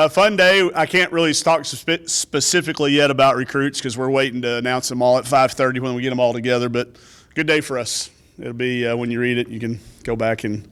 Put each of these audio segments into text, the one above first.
Fun day. I can't really talk specifically yet about recruits because we're waiting to announce them all at 5:30 when we get them all together. But good day for us. It'll be when you read it, you can go back and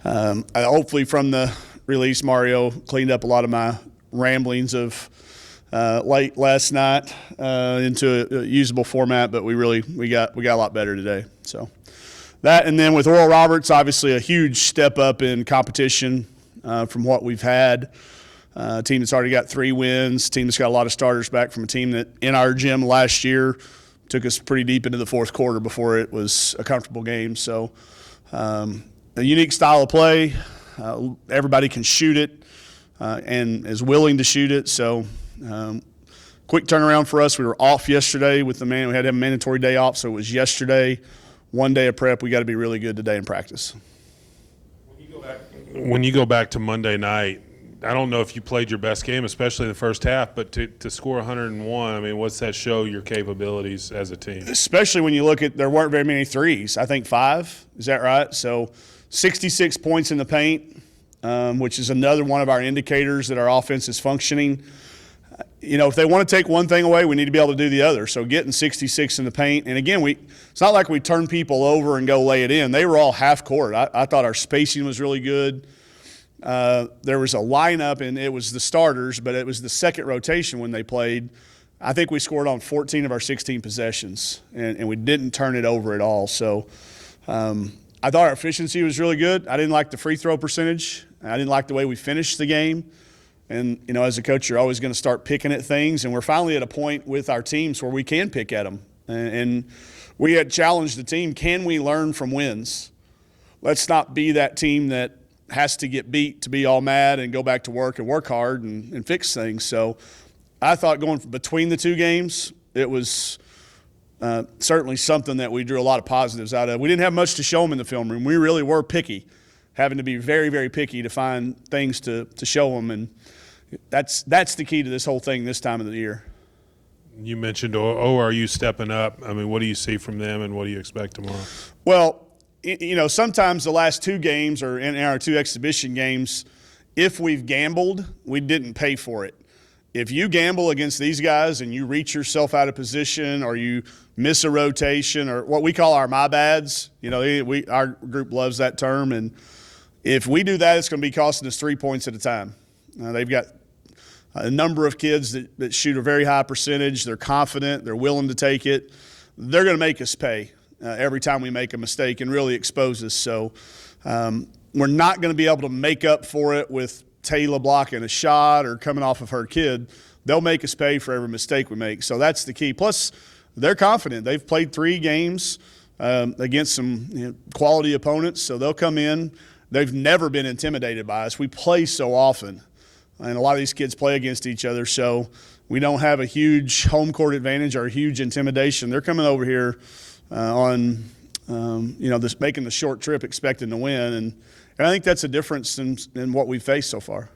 hopefully from the release, Mario cleaned up a lot of my ramblings of late last night into a usable format. But we got a lot better today. So that, and then with Oral Roberts, obviously a huge step up in competition from what we've had. A team that's already got 3 wins, a team that's got a lot of starters back from a team that in our gym last year took us pretty deep into the fourth quarter before it was a comfortable game. So a unique style of play. Everybody can shoot it and is willing to shoot it. So quick turnaround for us. We were off yesterday with we had to have a mandatory day off, so it was yesterday. 1 day of prep. We got to be really good today in practice. When you go back to Monday night, I don't know if you played your best game, especially in the first half, but to score 101, I mean, what's that show your capabilities as a team? Especially when you look at there weren't very many threes. I think 5. Is that right? So 66 points in the paint, which is another one of our indicators that our offense is functioning. If they want to take one thing away, we need to be able to do the other. So getting 66 in the paint, and again, it's not like we turn people over and go lay it in. They were all half court. I thought our spacing was really good. There was a lineup, and it was the starters, but it was the second rotation when they played. I think we scored on 14 of our 16 possessions, and we didn't turn it over at all. So I thought our efficiency was really good. I didn't like the free throw percentage. I didn't like the way we finished the game. And, as a coach, you're always going to start picking at things, and we're finally at a point with our teams where we can pick at them. And we had challenged the team, can we learn from wins? Let's not be that team that has to get beat to be all mad and go back to work and work hard and fix things. So I thought going between the 2 games, it was certainly something that we drew a lot of positives out of. We didn't have much to show them in the film room. We really were picky, having to be very, very picky to find things to show them. And that's the key to this whole thing this time of the year. You mentioned ORU stepping up. I mean, what do you see from them, and what do you expect tomorrow? Well, sometimes the last 2 games or in our 2 exhibition games, if we've gambled, we didn't pay for it. If you gamble against these guys and you reach yourself out of position or you miss a rotation or what we call our my bads, our group loves that term. And if we do that, it's going to be costing us 3 points at a time. They've got a number of kids that shoot a very high percentage. They're confident. They're willing to take it. They're going to make us pay every time we make a mistake and really expose us. So we're not going to be able to make up for it with Taylor blocking a shot or coming off of her kid. They'll make us pay for every mistake we make. So that's the key. Plus, they're confident. They've played 3 games against some quality opponents, so they'll come in. They've never been intimidated by us. We play so often, and a lot of these kids play against each other, so we don't have a huge home court advantage or a huge intimidation. They're coming over here making the short trip expecting to win, and I think that's a difference in what we've faced so far.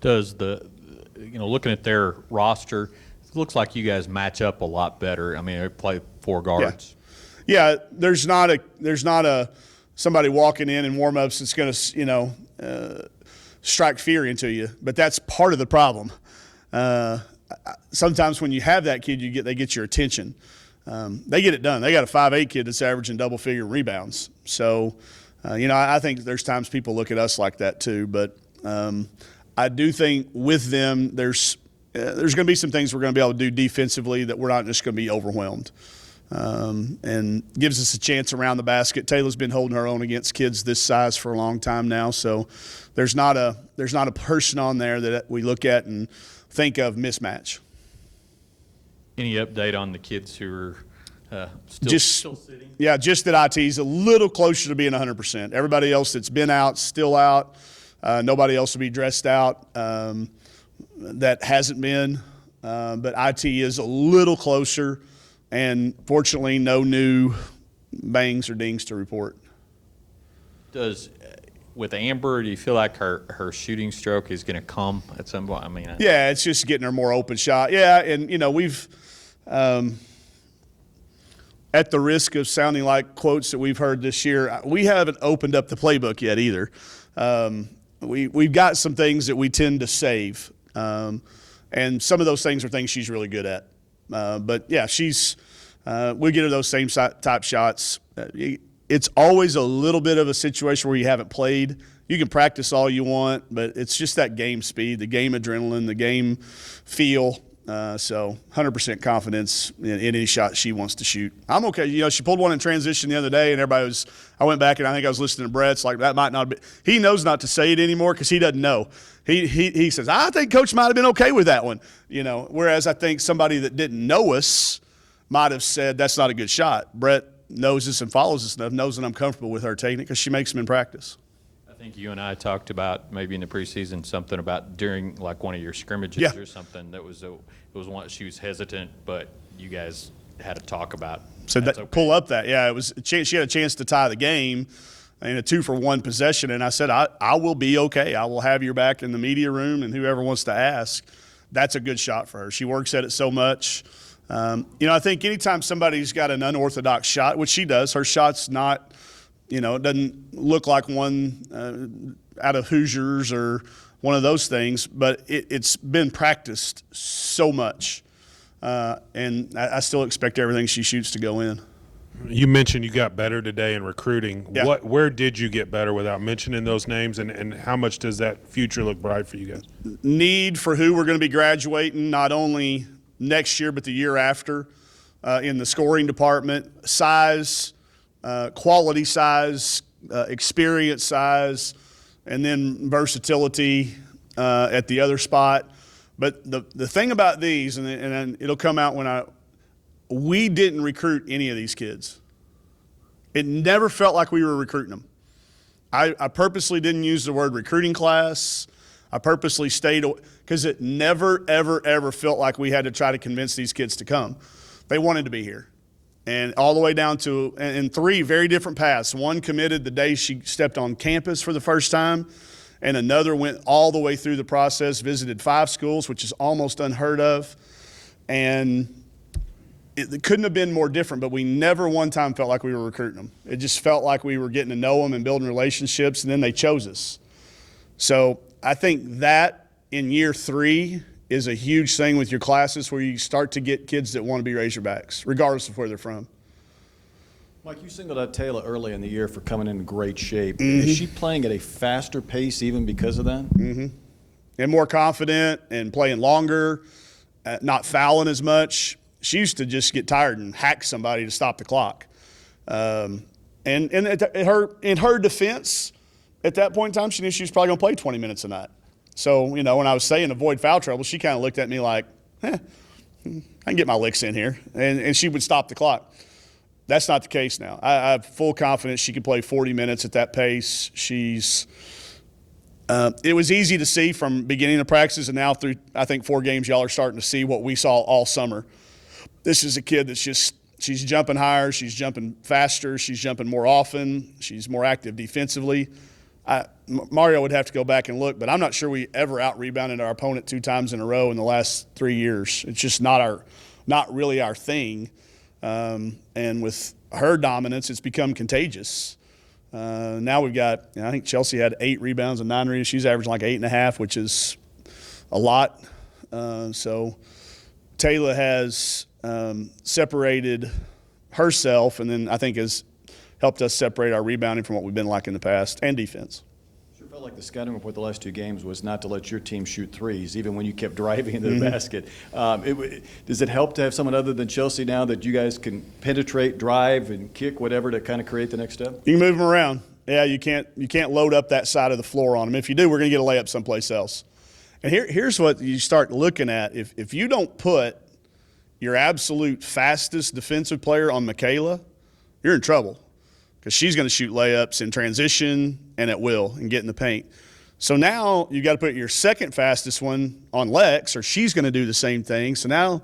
Does looking at their roster, it looks like you guys match up a lot better. I mean, they play 4 guards. Yeah, there's not a somebody walking in warm-ups that's going to strike fear into you, but that's part of the problem. Sometimes when you have that kid, they get your attention. They get it done. They got a 5'8" kid that's averaging double-figure rebounds. So, I think there's times people look at us like that too. But I do think with them, there's going to be some things we're going to be able to do defensively that we're not just going to be overwhelmed. And gives us a chance around the basket. Taylor's been holding her own against kids this size for a long time now. So there's not a person on there that we look at and think of mismatch. Any update on the kids who are still sitting? Yeah, just that IT's a little closer to being 100%. Everybody else that's been out, still out. Nobody else will be dressed out that hasn't been. But IT is a little closer, and fortunately no new bangs or dings to report. With Amber, do you feel like her shooting stroke is going to come at some point? I mean, yeah, it's just getting her more open shot. Yeah, and we've at the risk of sounding like quotes that we've heard this year, we haven't opened up the playbook yet either. we've got some things that we tend to save, and some of those things are things she's really good at. But yeah, we'll get her those same type shots. It's always a little bit of a situation where you haven't played. You can practice all you want, but it's just that game speed, the game adrenaline, the game feel. So 100% confidence in any shot she wants to shoot. I'm okay. You know, she pulled one in transition the other day, and I went back and I think I was listening to Brett's like, that might not be. He knows not to say it anymore because he doesn't know. He says, I think Coach might have been okay with that one. You know, whereas I think somebody that didn't know us might have said that's not a good shot. Brett knows us and follows us enough, knows that I'm comfortable with her taking it because she makes them in practice. I think you and I talked about maybe in the preseason something about during like one of your scrimmages Yeah. or something that was it was one she was hesitant, but you guys had to talk about. So that's that, okay. pull up that. Yeah, it was. She had a chance to tie the game in a 2-for-1 possession, and I said, I will be okay. I will have your back in the media room, and whoever wants to ask. That's a good shot for her. She works at it so much. You know, I think anytime somebody's got an unorthodox shot, which she does, her shot's not, you know, it doesn't look like one out of Hoosiers or one of those things, but it's been practiced so much. And I still expect everything she shoots to go in. You mentioned you got better today in recruiting. Yeah. Where did you get better without mentioning those names, and how much does that future look bright for you guys? Need for who we're going to be graduating, not only next year but the year after, in the scoring department, size, quality size, experience size, and then versatility at the other spot. But the thing about these, and it'll come out when we didn't recruit any of these kids. It never felt like we were recruiting them. I purposely didn't use the word recruiting class. I purposely stayed because it never, ever, ever felt like we had to try to convince these kids to come. They wanted to be here. And all the way down to in 3 very different paths. One committed the day she stepped on campus for the first time, and another went all the way through the process, visited 5 schools, which is almost unheard of. And it couldn't have been more different, but we never one time felt like we were recruiting them. It just felt like we were getting to know them and building relationships, and then they chose us. So I think that in year 3 is a huge thing with your classes where you start to get kids that want to be Razorbacks, regardless of where they're from. Mike, you singled out Taylor early in the year for coming in great shape. Is she playing at a faster pace even because of that? And more confident and playing longer, not fouling as much. She used to just get tired and hack somebody to stop the clock. And in her defense, at that point in time, she knew she was probably going to play 20 minutes a night. So, you know, when I was saying avoid foul trouble, she kind of looked at me like, I can get my licks in here. And she would stop the clock. That's not the case now. I have full confidence she can play 40 minutes at that pace. It was easy to see from beginning of practices, and now through, I think, 4 games, y'all are starting to see what we saw all summer. This is a kid that's she's jumping higher, she's jumping faster, she's jumping more often, she's more active defensively. Mario would have to go back and look, but I'm not sure we ever out-rebounded our opponent 2 times in a row in the last 3 years. It's just not really our thing. And with her dominance, it's become contagious. Now we've got, I think Chelsea had 8 rebounds and 9 rebounds. She's averaging like 8.5, which is a lot. So Taylor has separated herself, and then I think has helped us separate our rebounding from what we've been like in the past, and defense. Sure felt like the scouting report the last 2 games was not to let your team shoot threes, even when you kept driving into the basket. Does it help to have someone other than Chelsea now that you guys can penetrate, drive, and kick, whatever, to kind of create the next step? You can move them around. Yeah, you can't load up that side of the floor on them. If you do, we're going to get a layup someplace else. And here's what you start looking at. If you don't put your absolute fastest defensive player on Michaela, you're in trouble because she's going to shoot layups in transition and at will and get in the paint. So now you got to put your second fastest one on Lex, or she's going to do the same thing. So now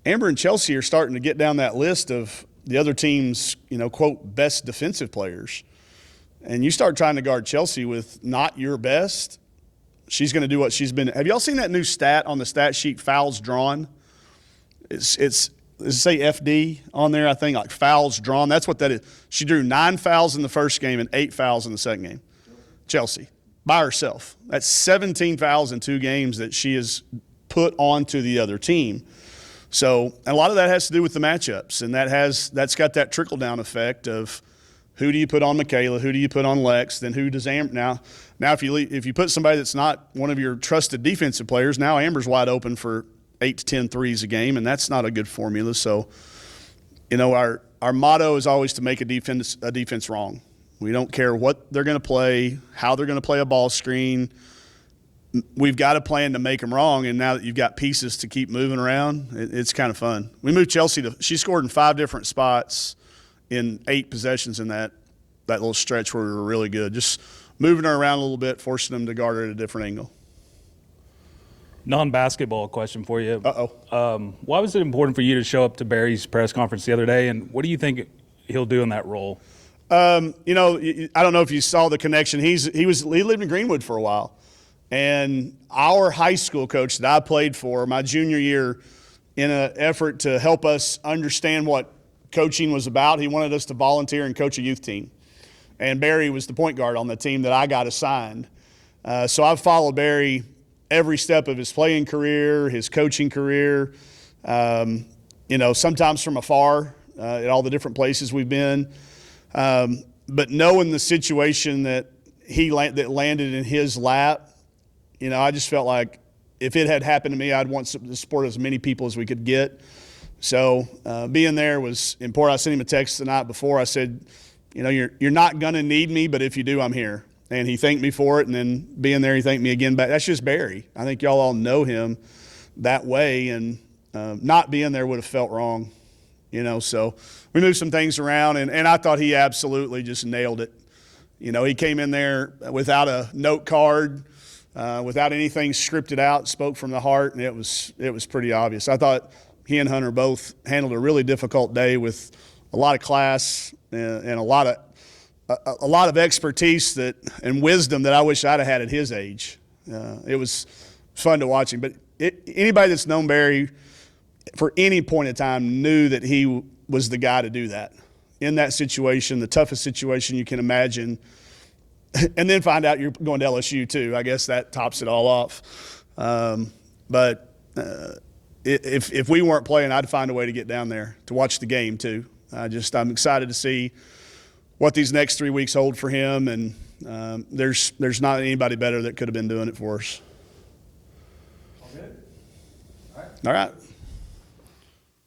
Amber and Chelsea are starting to get down that list of the other team's, quote, best defensive players. And you start trying to guard Chelsea with not your best, she's going to do what she's been. Have y'all seen that new stat on the stat sheet, fouls drawn? Does it say FD on there? I think like fouls drawn. That's what that is. She drew 9 fouls in the first game and 8 fouls in the second game. Chelsea. by herself. That's 17 fouls in 2 games that she has put onto the other team. So a lot of that has to do with the matchups, and that's got that trickle-down effect of who do you put on Michaela, who do you put on Lex, then who does Amber. Now if you put somebody that's not one of your trusted defensive players, now Amber's wide open for 8 to 10 threes a game, and that's not a good formula. So, our motto is always to make a defense wrong. We don't care what they're going to play, how they're going to play a ball screen. We've got a plan to make them wrong, and now that you've got pieces to keep moving around, it's kind of fun. We moved Chelsea she scored in 5 different spots in 8 possessions in that little stretch where we were really good. Just moving her around a little bit, forcing them to guard her at a different angle. Non-basketball question for you. Uh-oh. Why was it important for you to show up to Barry's press conference the other day, and what do you think he'll do in that role? I don't know if you saw the connection. He lived in Greenwood for a while. And our high school coach that I played for my junior year, in an effort to help us understand what coaching was about, he wanted us to volunteer and coach a youth team. And Barry was the point guard on the team that I got assigned. So I've followed Barry every step of his playing career, his coaching career, sometimes from afar at all the different places we've been. But knowing the situation that that landed in his lap, I just felt like if it had happened to me, I'd want to support as many people as we could get. So being there was important. I sent him a text the night before. I said, you're not going to need me, but if you do, I'm here. And he thanked me for it, and then being there, he thanked me again back. That's just Barry. I think y'all all know him that way, and not being there would have felt wrong. So we moved some things around, and I thought he absolutely just nailed it. He came in there without a note card, without anything scripted out, spoke from the heart, and it was pretty obvious. I thought he and Hunter both handled a really difficult day with a lot of class and a lot of expertise and wisdom that I wish I'd have had at his age. It was fun to watch him. But anybody that's known Barry for any point in time knew that he was the guy to do that. In that situation, the toughest situation you can imagine, and then find out you're going to LSU too. I guess that tops it all off. But if we weren't playing, I'd find a way to get down there to watch the game too. I'm excited to see what these next 3 weeks hold for him, and there's not anybody better that could have been doing it for us. All right.